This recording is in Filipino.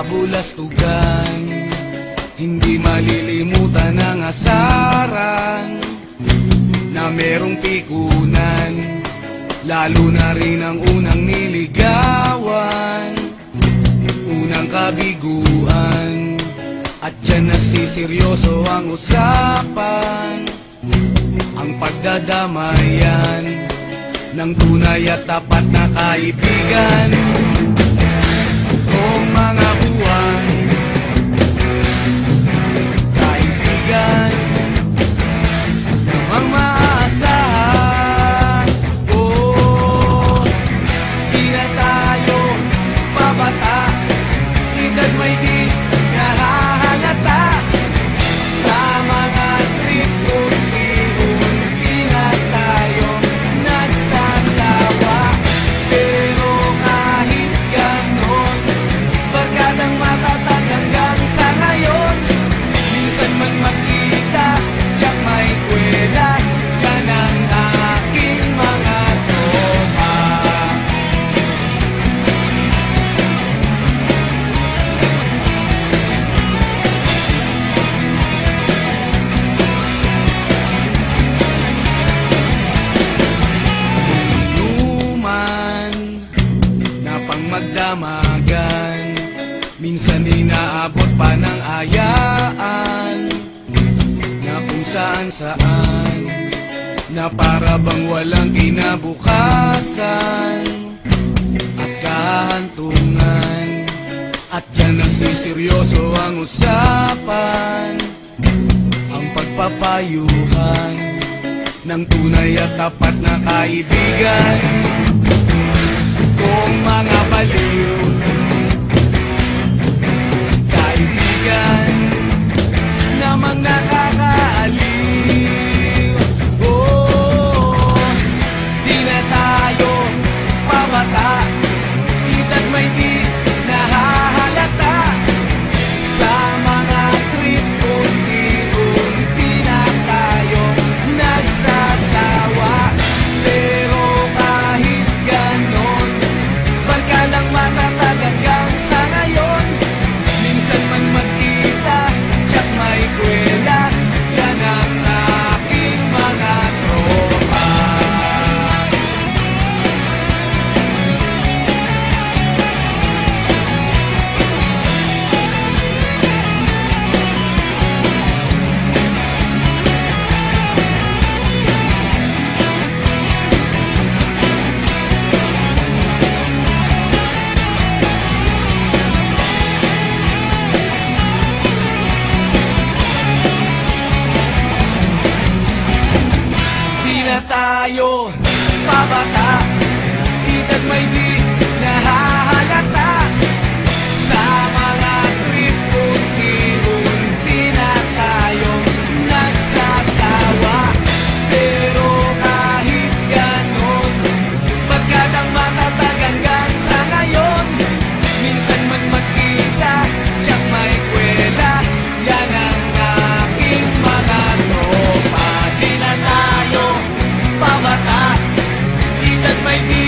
kabulastugan. Hindi malilimutan ang asaran na merong pikunan, lalo na rin ang unang niligawan, unang kabiguan. At dyan nasiseryoso ang usapan, ang pagdadamayan ng tunay at tapat na kaibigan. Kung mga buwan, kaibigan namang maaasahan. Oh, di na tayo babata, edad may di nahahalata. Sa mga trip unti-unti na tayo nagsasawa. Pero kahit ganon, barkadang matatag hanggang sa ngayon. Minsan man magkita, tiyak may kwela, yan ang aking mga tropa. Inuman na pang magdamagan, minsan inaabot pa ng ayaan, na kung saan-saan, na para bang walang kinabukasan at kahantungan. At dyan nasiseryoso ang usapan, ang pagpapayuhan ng tunay at tapat na kaibigan. Kung mga baliw, kaibigan namang nakakaaliw. Oh, di na tayo pabata, edad may di nahahalata. Sa mga trip unti-unti na tayo nagsasawa. Pero kahit ganon, barkadang matatag hanggang sa ngayon. Minsan man magkita, tiyak may kwela, yan ang aking mga tropa. Di na tayo pabata, edad may di nahahalata. Sa mga trip unti-unti na tayo nagsasawa. Pero kahit ganon, barkadang matatag hanggang sa ngayon. Minsan man magkita, tiyak may kwela, yan ang aking mga tropa. Di na tayo pabata, edad may di